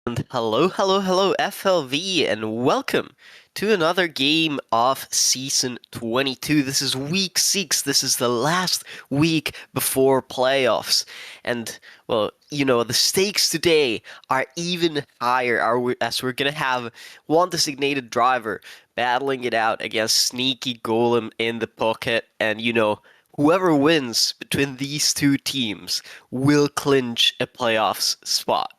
And hello, FLV, and welcome to another game of Season 22. This is week 6. This is the last week before playoffs. And, well, the stakes today are even higher as we're going to have one designated driver battling it out against Sneaky Golem in the pocket. And, whoever wins between these two teams will clinch a playoffs spot.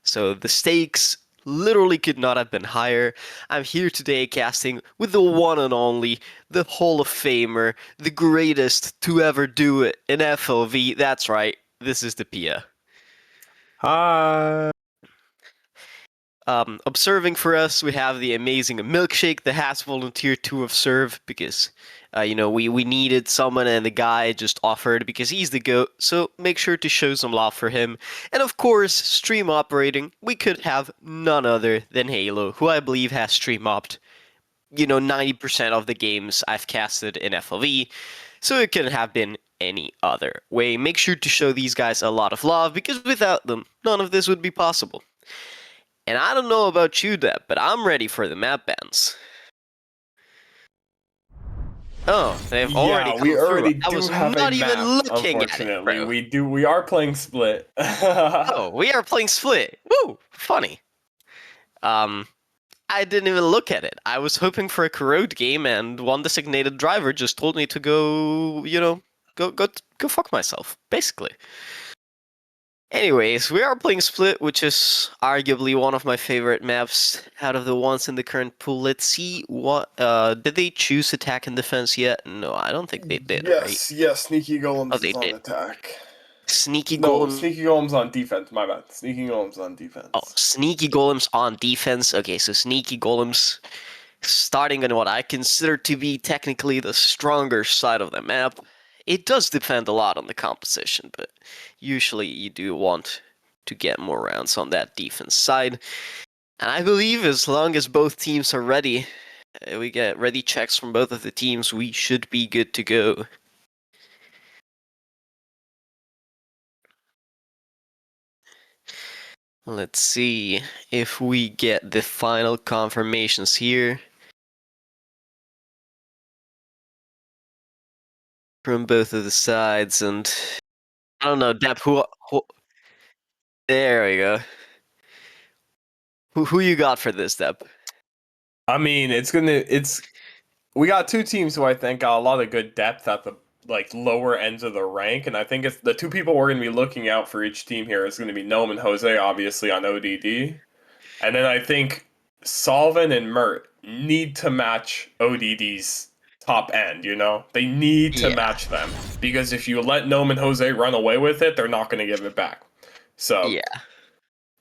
So the stakes literally could not have been higher. I'm here today casting with the one and only, the Hall of Famer, the greatest to ever do it in FLV. That's right, this is the Pia. Hi. Observing for us, we have the amazing Milkshake that has volunteered to observe because, we needed someone and the guy just offered because he's the GOAT, so make sure to show some love for him. And of course, stream operating, we could have none other than Halo, who I believe has stream opt, 90% of the games I've casted in FLV, so it couldn't have been any other way. Make sure to show these guys a lot of love because without them, none of this would be possible. And I don't know about you, Deb, but I'm ready for the map bans. Oh, they've already come we through. already I do was have not a even map, looking at it, unfortunately. bro. We are playing Split. Oh, we are playing Split. Woo, funny. I didn't even look at it. I was hoping for a corrode game, and one designated driver just told me to go, go fuck myself, basically. Anyways, we are playing Split, which is arguably one of my favorite maps out of the ones in the current pool. Let's see what did they choose attack and defense yet? No, I don't think they did, right? Yes, Sneaky Oh, Golems they is on did. attack. Sneaky No, Golem. Sneaky Golems on defense, my bad. Sneaky Golems on Oh, defense. Sneaky Golems on defense. Okay, so Sneaky Golems starting on what I consider to be technically the stronger side of the map. It does depend a lot on the composition, but usually you do want to get more rounds on that defense side. And I believe as long as both teams are ready, we get ready checks from both of the teams, we should be good to go. Let's see if we get the final confirmations here from both of the sides, and I don't know, Deb, who there we go. Who you got for this, Deb? I mean, we got two teams who I think got a lot of good depth at the lower ends of the rank, and I think it's the two people we're gonna be looking out for each team here is gonna be Gnome and Jose, obviously on ODD. And then I think Solvin and Mert need to match ODD's top end, They need to Yeah, match them. Because if you let Gnome and Jose run away with it, they're not going to give it back. So yeah.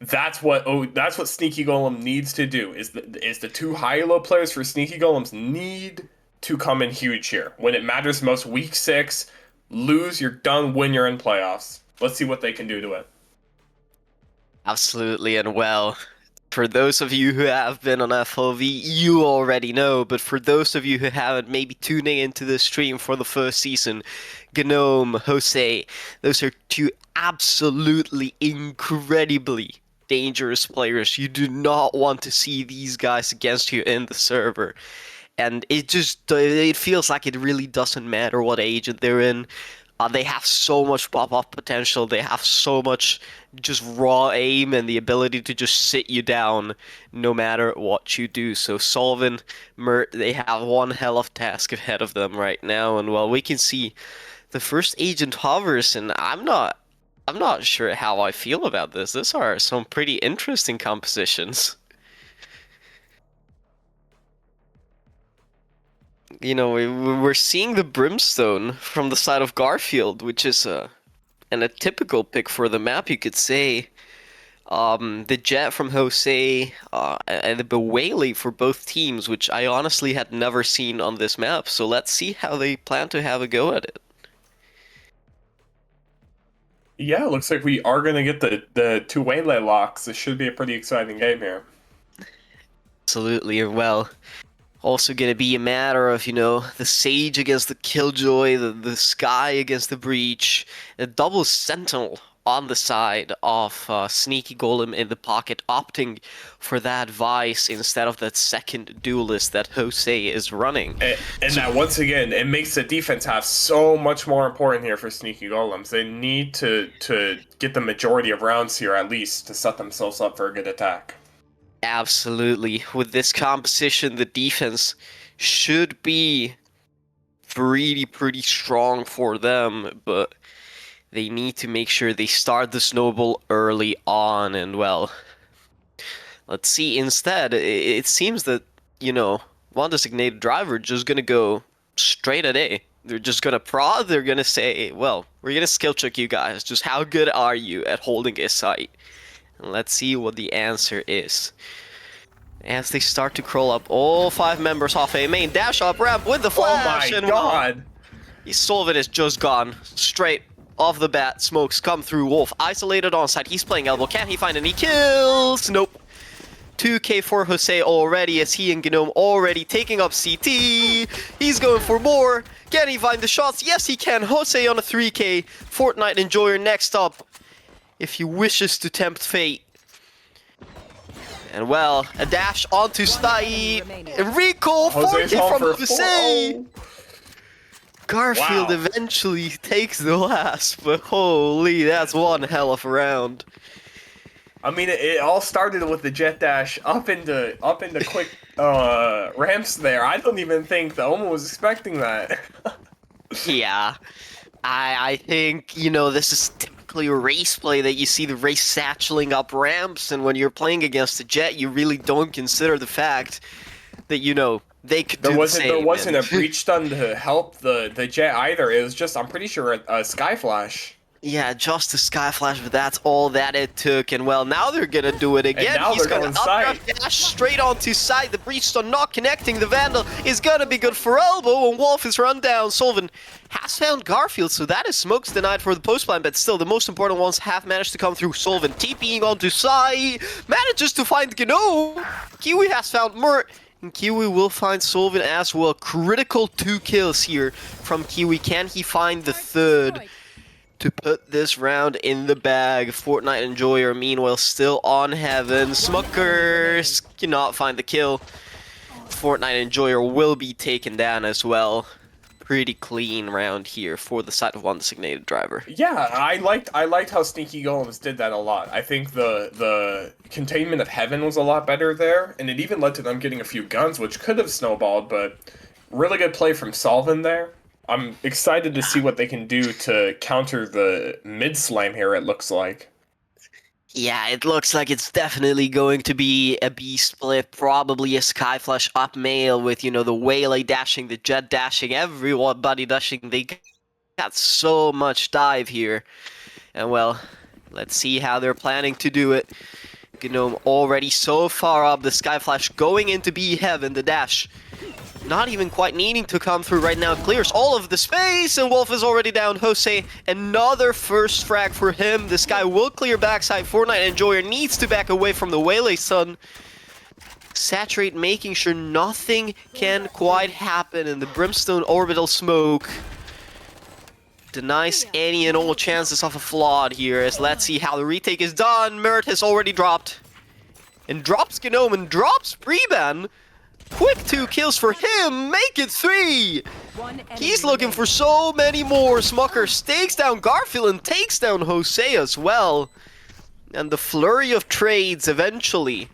that's what Sneaky Golem needs to do, is the two high-low players for Sneaky Golems need to come in huge here. When it matters most, week 6, lose, you're done, win, you're in playoffs. Let's see what they can do to it. Absolutely, and well, for those of you who have been on FLV, you already know, but for those of you who haven't, maybe tuning into the stream for the first season, Gnome, Jose, those are two absolutely incredibly dangerous players. You do not want to see these guys against you in the server. And it feels like it really doesn't matter what agent they're in. They have so much pop-off potential. They have so much just raw aim and the ability to just sit you down no matter what you do. So Solvin, Mert, they have one hell of task ahead of them right now. And well, we can see the first agent hovers, and I'm not sure how I feel about this. These are some pretty interesting compositions. We're seeing the Brimstone from the side of Garfield, which is and a typical pick for the map, you could say. The Jet from Jose, and the Bewaley for both teams, which I honestly had never seen on this map. So let's see how they plan to have a go at it. Yeah, it looks like we are going to get the two waylay locks. This should be a pretty exciting game here. Absolutely, well. Also gonna be a matter of, the Sage against the Killjoy, the Sky against the Breach, a double Sentinel on the side of Sneaky Golem in the pocket, opting for that Vice instead of that second duelist that Jose is running. And So that once again, it makes the defense half so much more important here for Sneaky Golems. They need to get the majority of rounds here at least to set themselves up for a good attack. absolutely, with this composition, the defense should be pretty strong for them, but they need to make sure they start the snowball early on, and well, let's see. Instead, it seems that, one designated driver just gonna go straight at A. They're just gonna prod, they're gonna say, well, we're gonna skill check you guys, just how good are you at holding a site? And let's see what the answer is. As they start to crawl up, all 5 members off A main, dash up ramp with the flash, Oh my and god! Solvin is just gone. Straight off the bat, smokes come through. Wolf isolated on site. He's playing elbow. Can he find any kills? Nope. 2k for Jose already, as he and Gnome already taking up CT. He's going for more. Can he find the shots? Yes, he can. Jose on a 3k. Fortnite Enjoyer next up, if he wishes to tempt fate. And well, a dash onto site. Recall 4k from Jose. Garfield eventually takes the last, but holy, that's one hell of a round. I mean, it all started with the jet dash up into quick ramps there. I don't even think the Omen was expecting that. Yeah, I think, this is typically a race play that you see the race satcheling up ramps, and when you're playing against a jet, you really don't consider the fact that, they could do the same. There wasn't a breach done to help the jet either. It was just, I'm pretty sure, a sky flash. Yeah, just a sky flash, but that's all that it took. And well, now they're gonna do it again. And now He's they're gonna going dash straight onto side. The breachstone not connecting. The Vandal is gonna be good for elbow, and Wolf is run down. Solvin has found Garfield, so that is smokes denied for the post plan, but still the most important ones have managed to come through. Solvin TPing onto side, manages to find Gnome. Kiwi has found Mert. And Kiwi will find Solvin as well. Critical 2 kills here from Kiwi. Can he find the third to put this round in the bag? Fortnite Enjoyer, meanwhile, still on heaven. Smuckers cannot find the kill. Fortnite Enjoyer will be taken down as well. Pretty clean round here for the side of one designated driver. Yeah, I liked how Sneaky Golems did that a lot. I think the containment of heaven was a lot better there, and it even led to them getting a few guns, which could have snowballed, but really good play from Solvin there. I'm excited to see what they can do to counter the mid slam here, it looks like. Yeah, it looks like it's definitely going to be a B split, probably a Sky Flash up mail with, the Waylay dashing, the Jet dashing, everybody dashing. They got so much dive here. And well, let's see how they're planning to do it. Gnome already so far up, the Sky Flash going into B heaven, the dash not even quite needing to come through right now. Clears all of the space, and Wolf is already down. Jose, another first frag for him. This guy will clear backside. Fortnite Enjoyer needs to back away from the Waylay Sun. Saturate, making sure nothing can quite happen, and the Brimstone Orbital Smoke denies any and all chances of a flood here, as let's see how the retake is done. Mert has already dropped. And drops Gnome, and drops Preban. Quick 2 kills for him, make it 3! He's looking for so many more. Smucker takes down Garfield and takes down Jose as well. And the flurry of trades eventually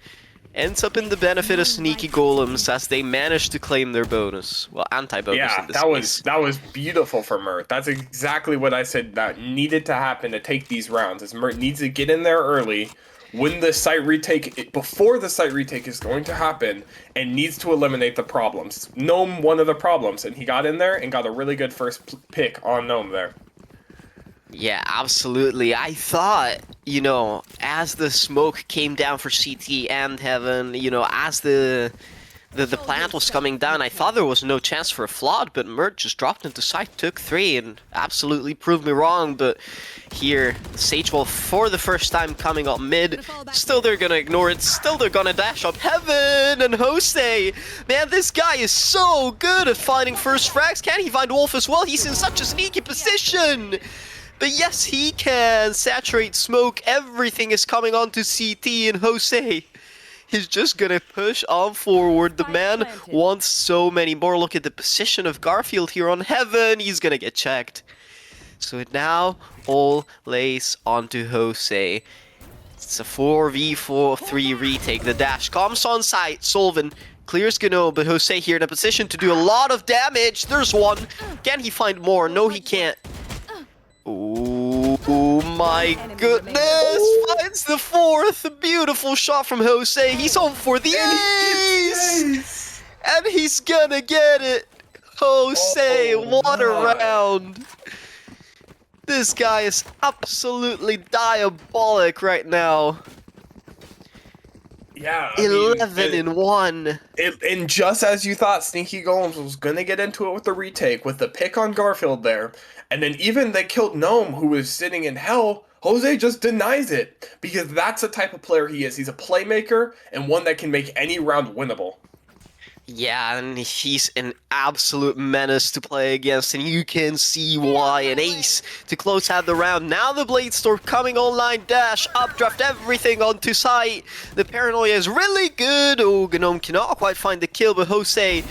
ends up in the benefit of Sneaky Golems as they manage to claim their bonus. Well, anti-bonus in this case. That was beautiful for Mert. That's exactly what I said that needed to happen to take these rounds, is Mert needs to get in there early, when the site retake, before the site retake is going to happen, and needs to eliminate the problems. Gnome, one of the problems, and he got in there and got a really good first pick on Gnome there. Yeah, absolutely. I thought, as the smoke came down for CT and Heaven, as the plant was coming down, I thought there was no chance for a flood, but Mert just dropped into site, took 3, and absolutely proved me wrong. But here, Sagewolf for the first time coming up mid. Still they're gonna ignore it, still they're gonna dash up Heaven and Jose. Man, this guy is so good at finding first frags. Can he find Wolf as well? He's in such a sneaky position. But yes, he can saturate smoke. Everything is coming onto CT, and Jose he's just gonna push on forward. The man wants so many more. Look at the position of Garfield here on Heaven. He's gonna get checked. So it now all lays onto Jose. It's a 4v3 retake. The dash comes on site. Solvin clears Gnome, but Jose here in a position to do a lot of damage. There's one. Can he find more? No, he can't. Oh my goodness! Finds the fourth. Beautiful shot from Jose. He's on for the ace! And he's gonna get it. Jose, what a round. This guy is absolutely diabolic right now. Yeah, 11 in 1. And just as you thought Sneaky Golems was gonna get into it with the retake, with the pick on Garfield there, and then even they killed Gnome, who was sitting in hell, Jose just denies it. Because that's the type of player he is. He's a playmaker, and one that can make any round winnable. Yeah, and he's an absolute menace to play against, and you can see why. An ace to close out the round. Now the Blade Storm coming online, dash, updraft, everything onto site. The paranoia is really good. Oh, Gnome cannot quite find the kill, but Jose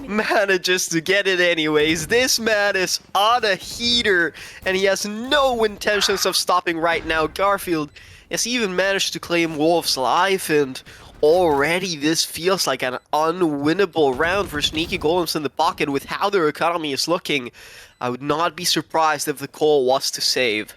manages to get it anyways. This man is on a heater, and he has no intentions of stopping right now. Garfield has even managed to claim Wolf's life, and already this feels like an unwinnable round for Sneaky Golems in the pocket with how their economy is looking. I would not be surprised if the call was to save.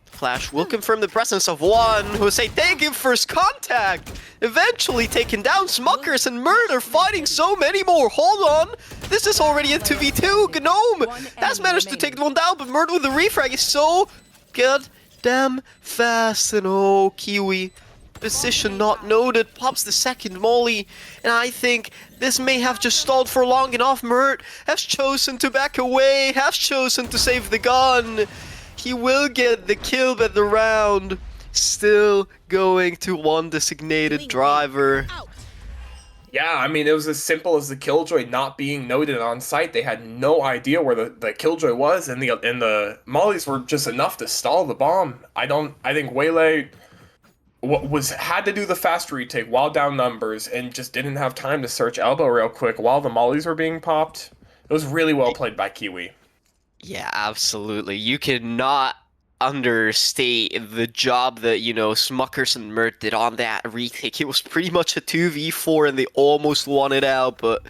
Flash will confirm the presence of one. Jose taking first contact. Eventually taken down. Smuckers and Murder fighting so many more. Hold on. This is already a 2v2. Gnome has managed to take one down, but Murder with the refrag is so goddamn fast. And oh, Kiwi. Position not noted, pops the second molly, and I think this may have just stalled for long enough. Mert has chosen to back away, has chosen to save the gun. He will get the kill, but the round still going to one designated driver. Yeah, I mean, it was as simple as the Killjoy not being noted on site. They had no idea where the Killjoy was, and the mollies were just enough to stall the bomb. I think Waylay had to do the fast retake while down numbers and just didn't have time to search elbow real quick while the mollies were being popped. It was really well played by Kiwi. Yeah, absolutely. You cannot understate the job that, Smuckers and Mert did on that retake. It was pretty much a 2v4 and they almost won it out, but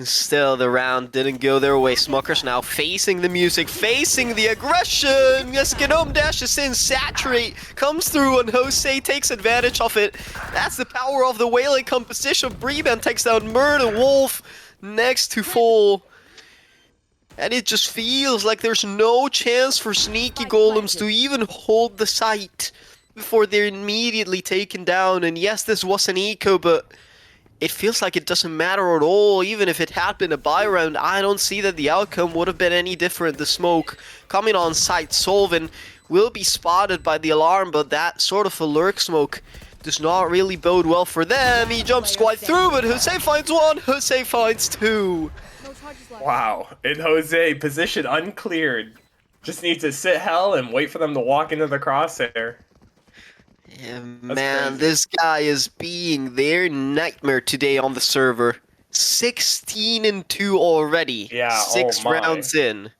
still, the round didn't go their way. Smuckers now facing the music, facing the aggression. Yes, Gnome dashes in, saturate, comes through, and Jose takes advantage of it. That's the power of the Waylay composition. Breeman takes down Murder Wolf next to full. And it just feels like there's no chance for Sneaky Golems to even hold the site before they're immediately taken down. And yes, this was an eco, but it feels like it doesn't matter at all. Even if it had been a buy round, I don't see that the outcome would have been any different. The smoke coming on site, Solvin will be spotted by the alarm, but that sort of a lurk smoke does not really bode well for them. He jumps quite through, but Jose finds one, Jose finds two. Wow, and Jose, position uncleared. Just needs to sit hell and wait for them to walk into the crosshair. Yeah, man, this guy is being their nightmare today on the server. 16 and 2 already. Yeah, Six rounds in.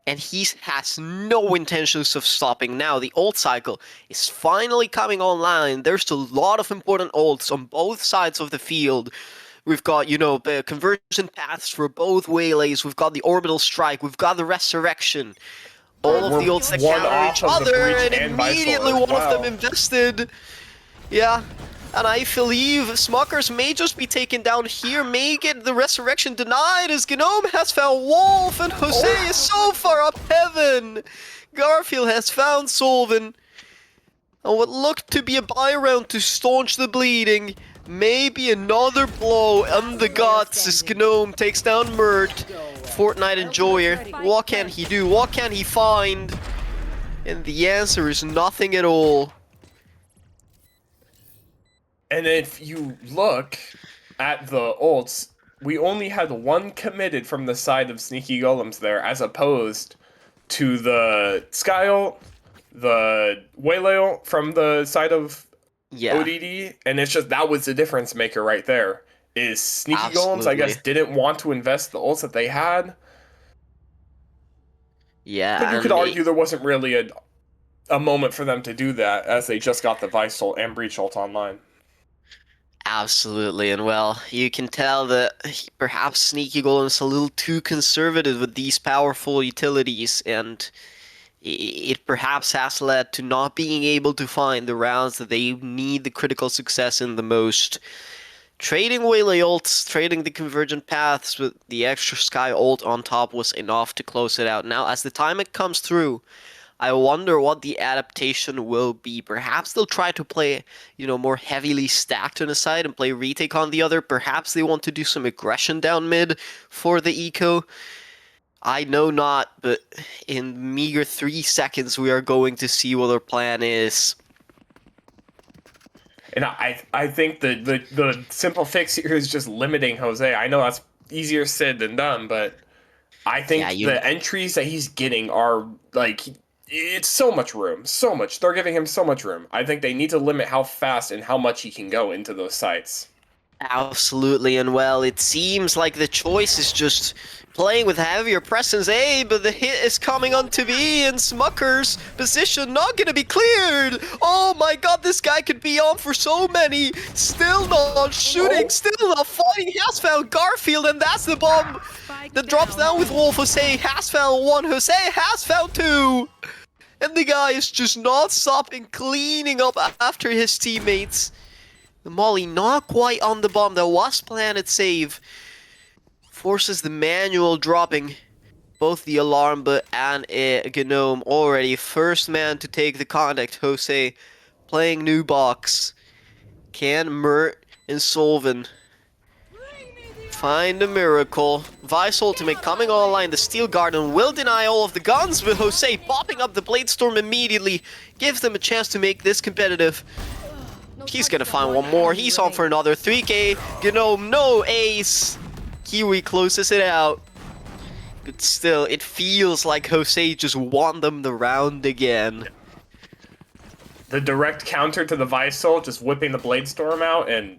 And he has no intentions of stopping now. The ult cycle is finally coming online. There's a lot of important ults on both sides of the field. We've got, the conversion paths for both Waylays. We've got the orbital strike. We've got the resurrection. All of the ults that counter each other, and immediately one of them invested. Yeah, and I believe Smuckers may just be taken down here, may get the resurrection denied as Gnome has found Wolf, and Jose is so far up Heaven. Garfield has found Solvin. And what looked to be a buy round to staunch the bleeding, maybe another blow on the guts as Gnome takes down Mert. Fortnite Enjoyer. What can he do? What can he find? And the answer is nothing at all. And if you look at the ults, we only had one committed from the side of Sneaky Golems there, as opposed to the Sky ult, the Waylay ult from the side of Yeah, ODD, and it's just that was the difference maker right there. Is Sneaky Golems, I guess, absolutely. didn't want to invest the ults that they had, but Yeah, you could and argue there wasn't really a moment for them to do that as they just got the Vice ult and Breach ult online. absolutely. And well, you can tell that perhaps Sneaky Golem's a little too conservative with these powerful utilities, and it perhaps has led to not being able to find the rounds that they need the critical success in the most. Trading Waylay ults, trading the convergent paths with the extra Sky ult on top was enough to close it out. Now, as the time it comes through, I wonder what the adaptation will be. Perhaps they'll try to play, more heavily stacked on a side and play retake on the other. Perhaps they want to do some aggression down mid for the eco. I know not, but in meager 3 seconds we are going to see what their plan is. And I think the simple fix here is just limiting Jose. I know that's easier said than done, but I Yeah, think the entries that he's getting are like it's so much room, so much. They're giving him so much room. I think they need to limit how fast and how much he can go into those sites. absolutely, and well, it seems like the choice is just playing with heavier presence A, but the hit is coming onto B, and Smucker's position not gonna be cleared! Oh my god, this guy could be on for so many! Still not shooting, still not fighting, he has found Garfield, and that's the bomb that drops down with Wolf. Jose has found one, Jose has found two! And the guy is just not stopping cleaning up after his teammates. The Molly not quite on the bomb. That was planted save. Forces the manual dropping. Both the alarm but and a Gnome already. First man to take the contact. Jose playing new box. Can Mert and Solvin find a miracle? Vice Ultimate coming online. The Steel Garden will deny all of the guns, but Jose popping up the Blade Storm immediately gives them a chance to make this competitive. He's gonna find one more. He's on for another 3k. Gnome, no ace. Kiwi closes it out. But still, it feels like Jose just won them the round again. The direct counter to the Vice ult, just whipping the Blade Storm out, and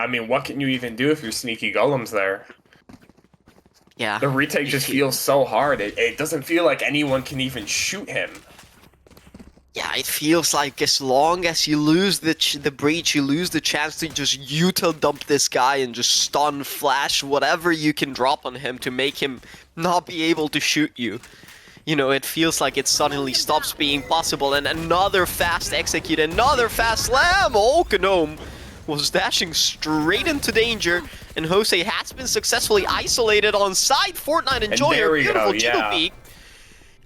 I mean, what can you even do if you're Sneaky Golems there? Yeah. The retake just feels so hard. It doesn't feel like anyone can even shoot him. Yeah, it feels like as long as you lose the breach, you lose the chance to just util dump this guy and just stun, flash, whatever you can drop on him to make him not be able to shoot you. It feels like it suddenly stops being possible, and another fast execute, another fast slam! Oh, Gnome was dashing straight into danger, and Jose has been successfully isolated on side. Fortnite enjoy your beautiful jiggle peek.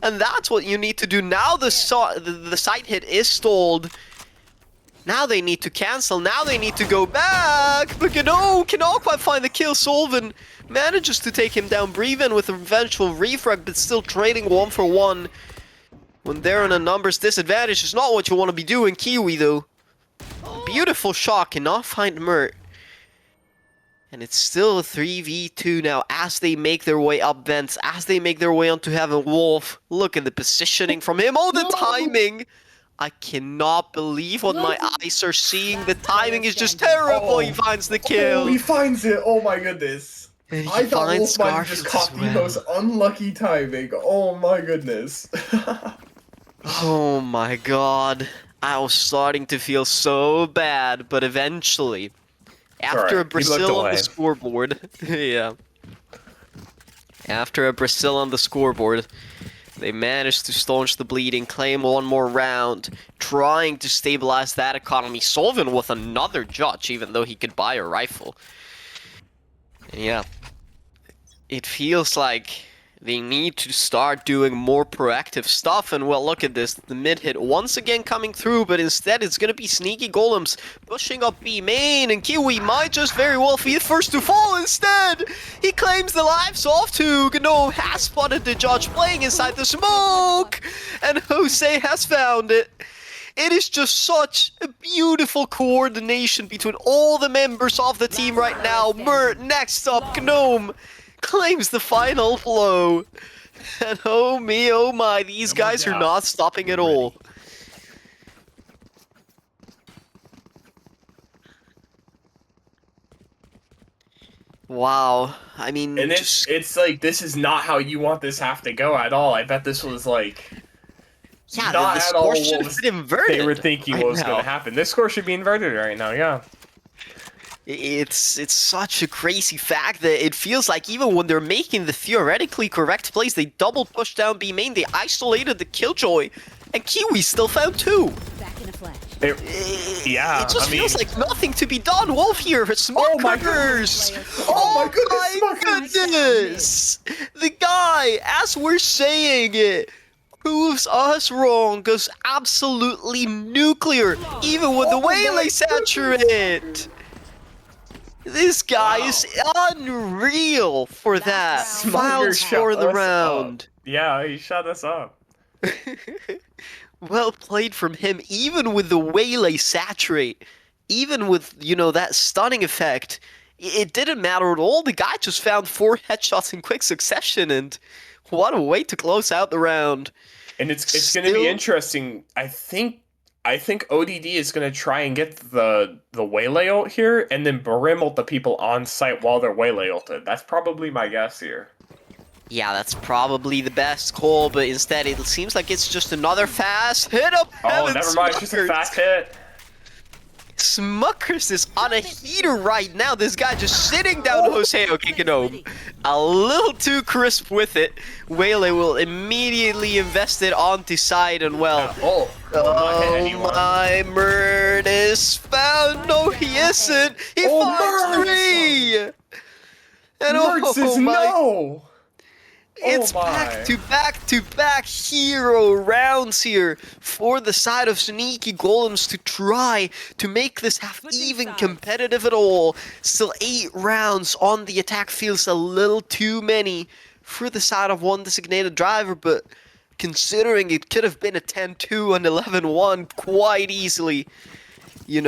And that's what you need to do. Now the side hit is stalled. Now they need to cancel. Now they need to go back. But Gano cannot quite find the kill. Solvin manages to take him down. Breven with a vengeful refrag, but still trading 1-for-1. When they're in a numbers disadvantage is not what you want to be doing. Kiwi, though. Beautiful shot. Cannot find Mert. And it's still a 3v2 now as they make their way up vents, as they make their way onto Heaven. Wolf, look at the positioning from him. Oh, the timing! I cannot believe what my eyes are seeing. The timing is just terrible. He finds the kill. Oh, he finds it. Oh my goodness. I thought Wolf might have just caught the most unlucky timing. Oh my goodness. Oh my god. I was starting to feel so bad, but eventually, after a Brazil on the scoreboard, yeah. After a Brazil on the scoreboard, they managed to staunch the bleeding, claim one more round, trying to stabilize that economy. Solvin with another judge, even though he could buy a rifle. And yeah, it feels like they need to start doing more proactive stuff, and well, look at this. The mid hit once again coming through, but instead it's gonna be Sneaky Golems pushing up B main, and Kiwi might just very well be the first to fall instead! He claims the lives off to Gnome, has spotted the judge playing inside the smoke, and Jose has found it. It is just such a beautiful coordination between all the members of the team right now. Mert, next up, Gnome claims the final blow. And oh my, these No more guys are not doubts. stopping We're at all. ready. Wow. I And mean, just it's like this is not how you want this half to go at all. I bet this was like yeah, not the at score all what should have was been they were inverted thinking right what was going to now. happen. This score should be inverted right now. Yeah. It's such a crazy fact that it feels like even when they're making the theoretically correct plays, they double push down B main, they isolated the Killjoy, and Kiwi still found two. Back in a flash. It Yeah. I just feels mean, like nothing to be done. Wolf here, oh my goodness. Smuckers! Oh my Oh my goodness, Smuckers. goodness! The guy, as we're saying it, proves us wrong, goes absolutely nuclear, even with the Oh way my they saturate. This guy Wow. is unreal for that. Last round. Final Smugger score shut of the us up. round. Yeah, he shut us up. Well played from him, even with the waylay saturate, even with, that stunning effect. It didn't matter at all. The guy just found 4 headshots in quick succession, and what a way to close out the round. And it's going to be Still, interesting. I think ODD is going to try and get the waylay ult here, and then brim ult the people on site while they're waylay ulted. That's probably my guess here. yeah, that's probably the best call, but instead it seems like it's just another fast hit up Oh, heaven. never mind. It's just a Smuckers. fast hit. Smuckers is on a heater right now. This guy just sitting down Jose Gnome. A little too crisp with it. Waylay will immediately invest it onto side and well. Oh, will not hit Oh anyone. my, Murd is found. No, he isn't. He Oh, finds Murd is 3. And Mertz says oh my, no. it's Oh my. back-to-back hero rounds here for the side of Sneaky Golems to try to make this half even competitive at all. Still 8 rounds on the attack feels a little too many for the side of one designated driver, but considering it could have been a 10-2 and 11-1 quite easily. You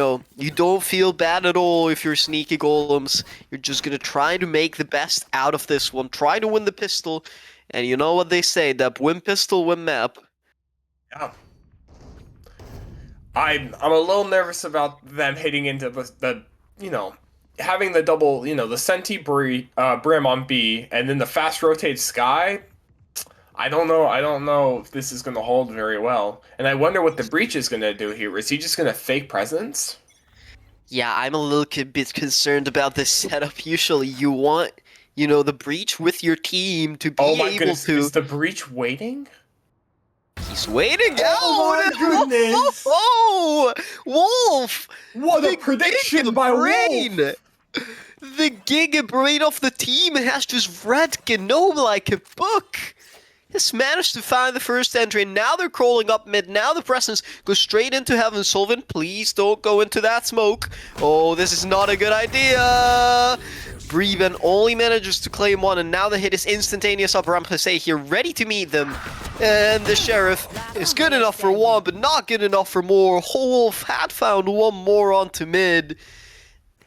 don't feel bad at all if you're Sneaky Golems. You're just gonna try to make the best out of this one. Try to win the pistol. And you know what they say, that win pistol, win map. Yeah. I'm a little nervous about them hitting into the having the double, the Senti brim on B, and then the fast rotate Sky. I don't know. I don't know if this is going to hold very well. And I wonder what the Breach is going to do here. Is he just going to fake presence? Yeah, I'm a little bit concerned about this setup. Usually you want, the breach with your team to be Oh my able goodness. to... Is the Breach waiting? He's waiting Oh out! my goodness! Oh, Wolf! What a The prediction by brain! Wolf! The Giga Brain of the team has just read Gnome like a book. Has managed to find the first entry, and now they're crawling up mid. Now the presence goes straight into Heaven. Solvent, please don't go into that smoke. Oh, this is not a good idea. Breben only manages to claim one, and now the hit is instantaneous up ramp. Jose here, ready to meet them. And the Sheriff is good enough for one, but not good enough for more. Wolf had found one more onto mid.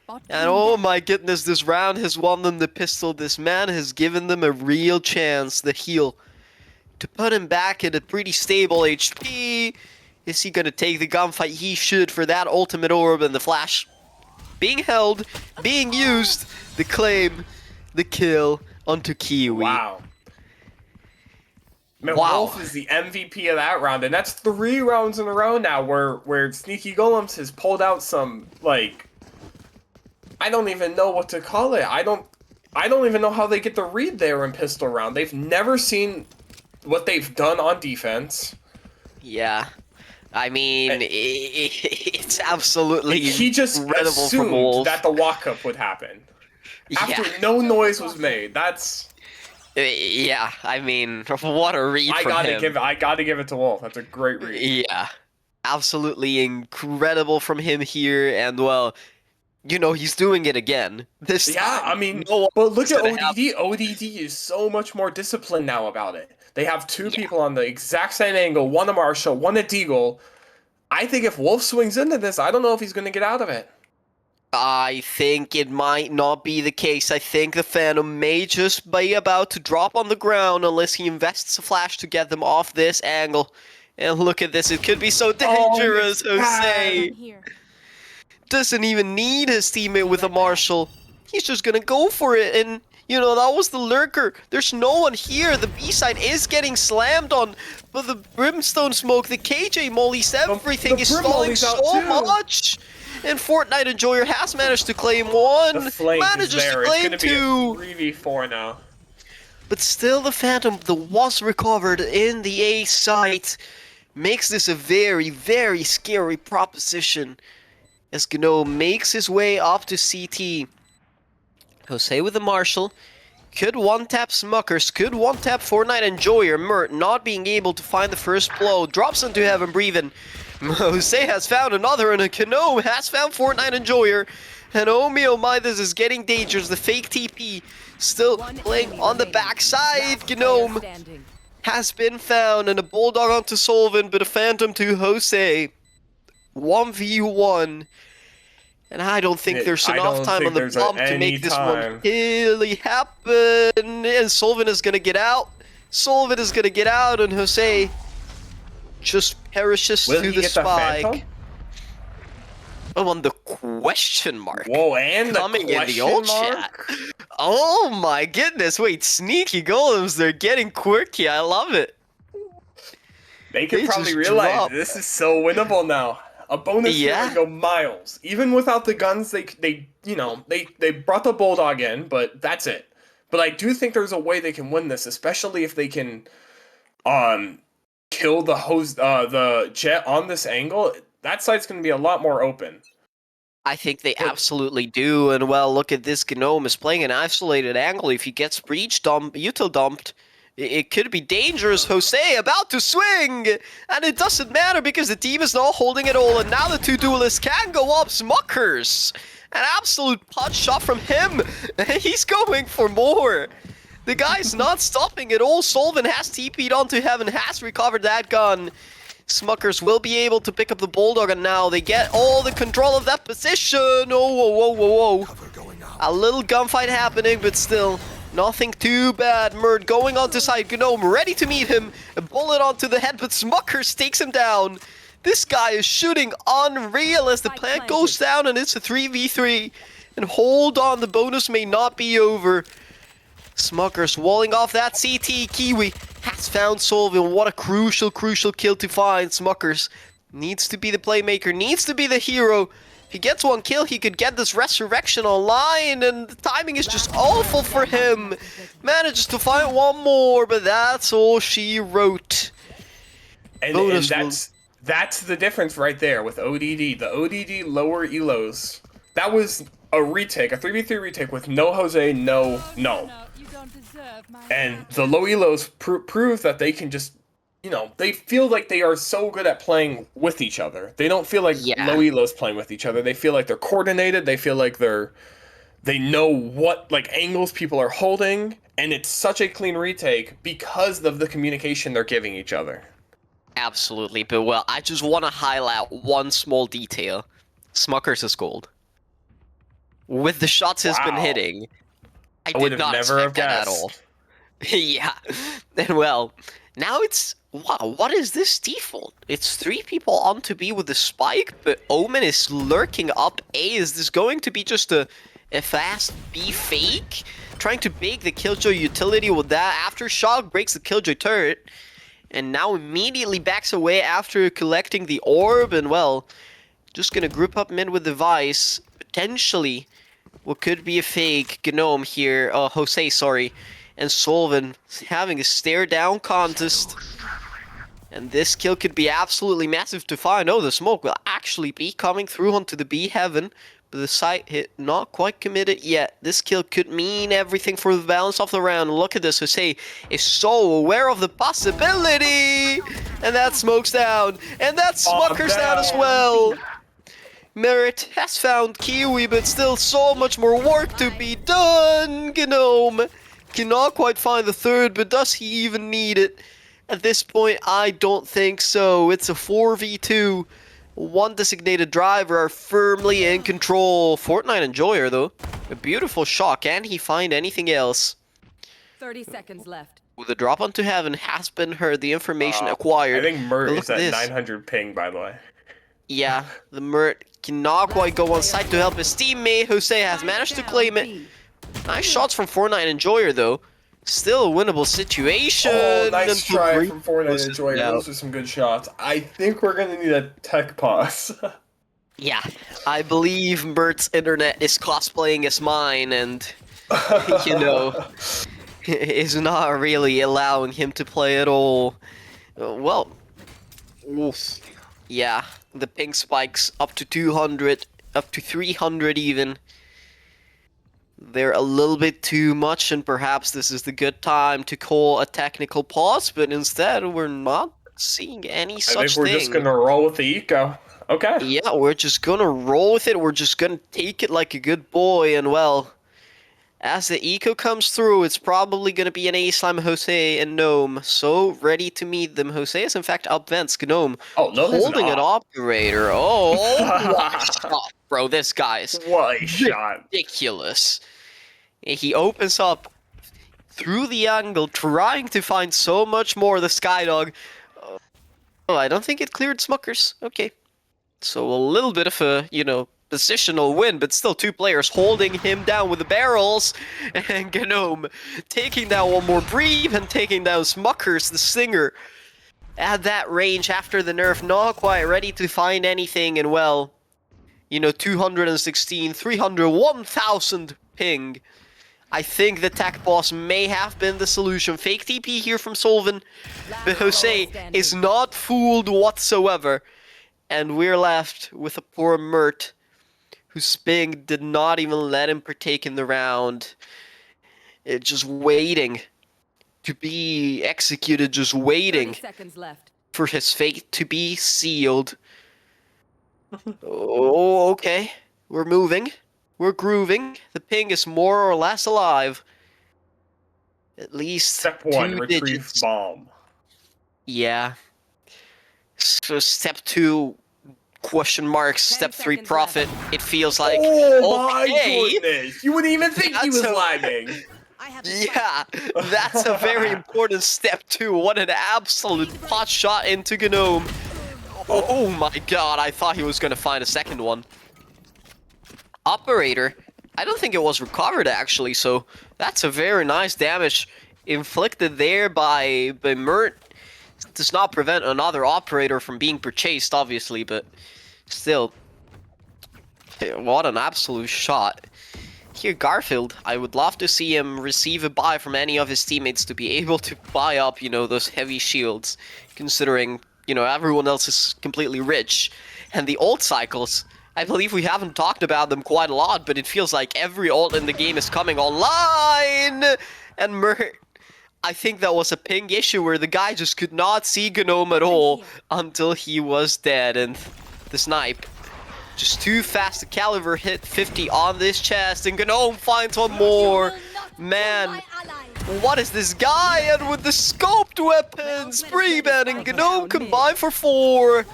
And oh my goodness, this round has won them the pistol. This man has given them a real chance. The heal to put him back at a pretty stable HP. Is he gonna take the gunfight? He should, for that ultimate orb and the flash being held, being used, the claim, the kill onto Kiwi. Wow. Man, Wow. Wolf is the MVP of that round, and that's 3 rounds in a row now where Sneaky Golems has pulled out some, I don't even know what to call it. I don't even know how they get the read there in pistol round. They've never seen what they've done on defense. Yeah. I mean, it's absolutely He just incredible from assumed Wolf. that the walk-up would happen. After Yeah. no noise was made. That's... Yeah, I mean, what a read from him. I gotta give it to Wolf. That's a great read. Yeah. Absolutely incredible from him here, and well, he's doing it again. This Yeah, time, I mean, no one but look was at gonna have- ODD. ODD is so much more disciplined now about it. They have 2 Yeah. people on the exact same angle, one a Marshall, one a Deagle. I think if Wolf swings into this, I don't know if he's going to get out of it. I think it might not be the case. I think the Phantom may just be about to drop on the ground unless he invests a flash to get them off this angle. And look at this, it could be so Oh, dangerous, it's bad. Jose. Doesn't even need his teammate with a Marshall. He's just gonna go for it, and you know, that was the lurker. There's no one here. The B side is getting slammed on, but the Brimstone smoke, the KJ mollies, everything the is Brim stalling mollies out so too. much. And Fortnite Enjoyer has managed to claim one, The flank is manages there. to It's claim going to be two. a 3v4 now. But still, the Phantom that was recovered in the A site makes this a very, very scary proposition as Gnome makes his way up to CT. Jose with the Marshall. Could one-tap Smuckers, could one-tap Fortnite Enjoyer. Mert not being able to find the first blow. Drops into heaven breathing. Jose has found another, and a Gnome has found Fortnite Enjoyer. And oh my, this is getting dangerous. The fake TP still playing on the backside. Gnome has been found, and a Bulldog onto Solvin, but a Phantom to Jose. 1v1. And I don't think there's enough time on the bump to make this one really happen. And Solvin is gonna get out. Solvin is gonna get out, and Jose just perishes to the spike. Oh, on the question mark. Whoa, and coming the in the old mark? chat. Oh my goodness! Wait, sneaky golems. They're getting quirky. I love it. They could probably realize this is so winnable now. A bonus here would go miles. Even without the guns, they brought the Bulldog in, but that's it. But I do think there's a way they can win this, especially if they can kill the jet on this angle. That site's going to be a lot more open. I think they absolutely do, and well, look at this. Gnome is playing an isolated angle. If he gets breach util dumped, it could be dangerous. Jose about to swing! And it doesn't matter because the team is not holding it all. And now the two duelists can go up. Smuckers! An absolute punch shot from him. He's going for more. The guy's not stopping at all. Solvin has TP'd onto heaven, has recovered that gun. Smuckers will be able to pick up the Bulldog, and now they get all the control of that position. Oh, whoa, whoa, whoa, whoa. A little gunfight happening, but still, nothing too bad. Mert going onto side. Gnome ready to meet him. A bullet onto the head, but Smuckers takes him down. This guy is shooting unreal as the plant goes down, and it's a 3v3. And hold on, the bonus may not be over. Smuckers walling off that CT. Kiwi has found Solvin. What a crucial kill to find. Smuckers needs to be the playmaker, needs to be the hero. If he gets one kill, he could get this resurrection online, and the timing is just awful for him. Manages to find one more, but that's all she wrote. And that's the difference right there with ODD. The ODD lower elos. That was a retake, a 3v3 retake with no Jose, no. And the low elos prove that they can just, they feel like they are so good at playing with each other. They don't feel like low elos playing with each other. They feel like they're coordinated. They feel like they know what angles people are holding, and it's such a clean retake because of the communication they're giving each other. Absolutely, but well, I just want to highlight one small detail. Smuckers is gold. With the shots he's been hitting, I did not expect that at all. Yeah, and well, now it's, wow, what is this default? It's 3 people on to B with the spike, but Omen is lurking up A. Is this going to be just a fast B fake? Trying to bake the Killjoy utility with that. Aftershock breaks the Killjoy turret, and now immediately backs away after collecting the orb, and well, just gonna group up mid with the Vice. Potentially, what could be a fake Gnome here, Jose, sorry, and Solvin having a stare down contest. And this kill could be absolutely massive to find. Oh, the smoke will actually be coming through onto the B heaven, but the site hit not quite committed yet. This kill could mean everything for the balance of the round. Look at this, Jose is so aware of the possibility! And that smoke's down, and that Smucker's down as well! Merit has found Kiwi, but still so much more work to be done! Gnome cannot quite find the third, but does he even need it? At this point, I don't think so. It's a 4v2. One designated driver are firmly in control. Fortnite Enjoyer, though. A beautiful shot. Can he find anything else? 30 seconds left. The drop onto heaven has been heard. The information I acquired. think Mert But is look at at this. 900 ping, by the way. Yeah, the Mert cannot quite go on site to help his teammate. Jose has managed to claim it. Nice shots from Fortnite Enjoyer, though. Still a winnable situation. Oh, nice until try Bree from Fortnite closes Enjoyer. it out. Those are some good shots. I think we're going to need a tech pause. Yeah, I believe Mert's internet is cosplaying as mine, and you know, is not really allowing him to play at all. Well, oof. Yeah, the ping spikes up to 200, up to 300 even. They're a little bit too much, and perhaps this is the good time to call a technical pause, but instead we're not seeing any I such think we're thing. just going to roll with the eco. Okay. Yeah, we're just gonna roll with it. We're just gonna take it like a good boy, and well, as the eco comes through, it's probably gonna be an A-Slime, Jose, and Gnome. So ready to meet them. Jose is in fact up vents. Gnome Oh, no, there's an holding an op. operator. Oh, what a shot, bro. This guy's What a shot. ridiculous. He opens up through the angle, trying to find so much more. The Skydog. Oh, I don't think it cleared Smuckers. Okay. So a little bit of a, positional win, but still two players holding him down with the barrels. And Gnome taking down one more Breathe and taking down Smuckers, the singer. At that range after the nerf, not quite ready to find anything, and well, 216, 300, 1000 ping. I think the tech boss may have been the solution. Fake TP here from Solven, but Jose is not fooled whatsoever. And we're left with a poor Mert, whose ping did not even let him partake in the round. Just waiting to be executed, just waiting 30 seconds left. for his fate to be sealed. Oh, okay. We're moving. We're grooving. The ping is more or less alive. At least Step 1, 2 retrieve digits. bomb. Yeah. So step 2... question marks, step 3 seconds profit. It feels like Oh my okay. goodness! You wouldn't even think he That's was a- lagging. Yeah, that's a very important step too. What an absolute pot shot into Gnome. Oh my god, I thought he was gonna find a second one. Operator, I don't think it was recovered actually, so that's a very nice damage inflicted there by Mert. Does not prevent another operator from being purchased, obviously, but still, what an absolute shot. Here, Garfield, I would love to see him receive a buy from any of his teammates to be able to buy up, those heavy shields, considering, everyone else is completely rich. And the ult cycles, I believe we haven't talked about them quite a lot, but it feels like every ult in the game is coming online! And Mert, I think that was a ping issue where the guy just could not see Gnome at all until he was dead, and the snipe. Just too fast. The caliber hit 50 on this chest, and Gnome finds one more. Man, what is this guy? And with the scoped weapons, Breeben and Gnome combined for 4.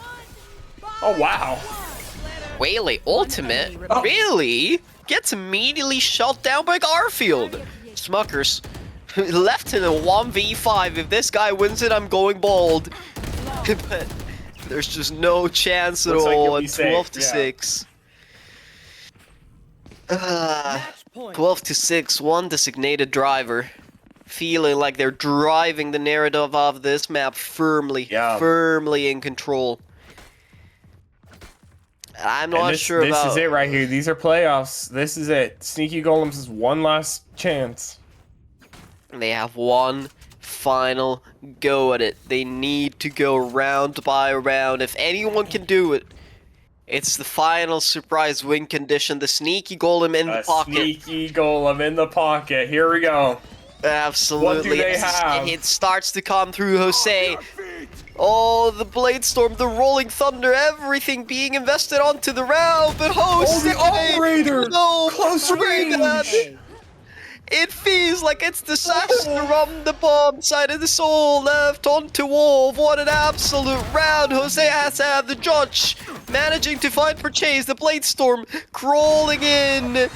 Oh wow. Waylay ultimate? Really? Gets immediately shot down by Garfield. Smuckers left in a 1v5. If this guy wins it, I'm going bald. But there's just no chance at Looks like all. you'll be And safe, 12 to yeah. 6. 12 to 6. One designated driver. Feeling like they're driving the narrative of this map firmly, Yeah. firmly in control. I'm not And sure this about. is it right here. These are playoffs. This is it. Sneaky Golems is one last chance. They have one final go at it. They need to go round by round. If anyone can do it, it's the final surprise win condition. The sneaky golem in the A pocket. sneaky Golem in the pocket. Here we go. Absolutely. What do they As have? It starts to come through Jose. Oh, the Blade Storm, the Rolling Thunder, everything being invested onto the round. But Jose, Oh, the operator! no, Close Breeben. range! It feels like it's disaster on the bomb side of the soul left onto Wolf. What an absolute round. Jose has to have the judge. Managing to find for Chase. The Blade Storm crawling in. The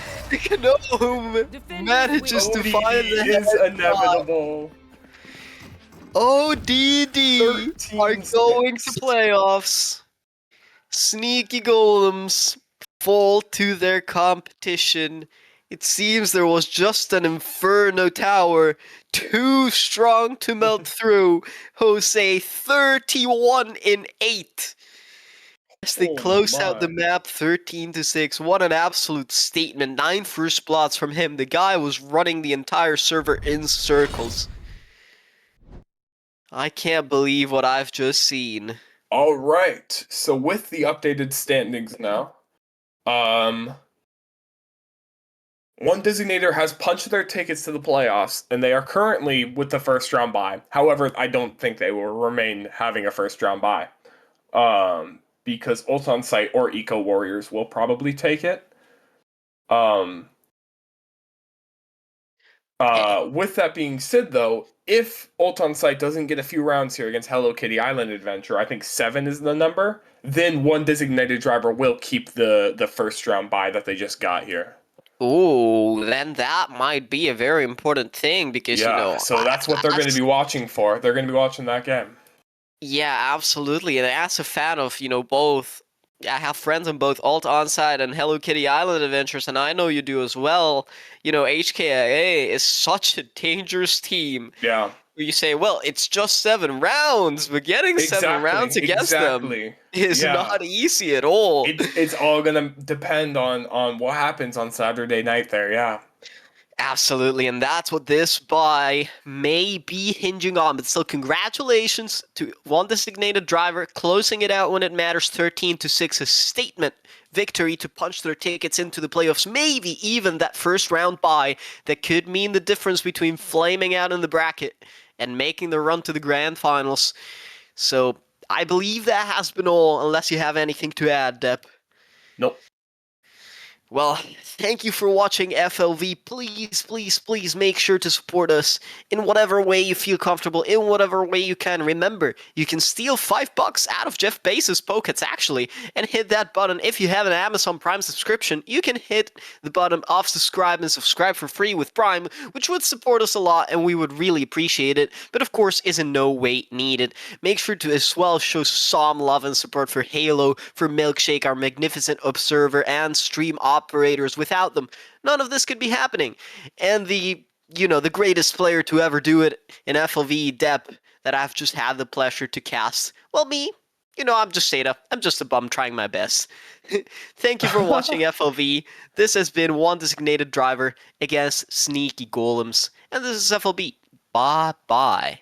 Gnome manages to ODD find the is headshot. inevitable. ODD are 13-6. going to playoffs. Sneaky Golems fall to their competition. It seems there was just an Inferno Tower too strong to melt through. Jose 31 in 8. As they Oh close out the my. map 13-6. What an absolute statement. 9 first bloods from him. The guy was running the entire server in circles. I can't believe what I've just seen. All right. So with the updated standings now, one designator has punched their tickets to the playoffs, and they are currently with the first round bye. However, I don't think they will remain having a first round bye, because Ult on Site or Eco Warriors will probably take it. With that being said, though, if Ult on Site doesn't get a few rounds here against Hello Kitty Island Adventure, I think 7 is the number, then one designated driver will keep the first round bye that they just got here. Ooh, then that might be a very important thing because, Yeah, so that's what they're going to be watching for. They're going to be watching that game. yeah, absolutely. And as a fan of, both, I have friends on both Alt Onside and Hello Kitty Island Adventures, and I know you do as well. HKIA is such a dangerous team. Yeah. Where you say, well, it's just 7 rounds, but getting 7 rounds against them is Yeah. not easy at all. It's all gonna depend on what happens on Saturday night there, yeah. Absolutely, and that's what this buy may be hinging on. But still, congratulations to one designated driver closing it out when it matters 13-6. A statement victory to punch their tickets into the playoffs. Maybe even that first round buy that could mean the difference between flaming out in the bracket and making the run to the grand finals. So I believe that has been all, unless you have anything to add, Deb. Nope. Well, thank you for watching FLV. Please, please, please make sure to support us in whatever way you feel comfortable, in whatever way you can. Remember, you can steal $5 out of Jeff Bezos' pockets, actually, and hit that button. If you have an Amazon Prime subscription, you can hit the button of subscribe and subscribe for free with Prime, which would support us a lot, and we would really appreciate it, but of course is in no way needed. Make sure to as well show some love and support for Halo, for Milkshake, our magnificent observer, and stream operators. Without them, none of this could be happening. And the greatest player to ever do it in FLV, Dep, that I've just had the pleasure to cast. Well, me. I'm just Seda. I'm just a bum trying my best. Thank you for watching FLV. This has been one designated driver against sneaky golems. And this is FLB. Bye-bye.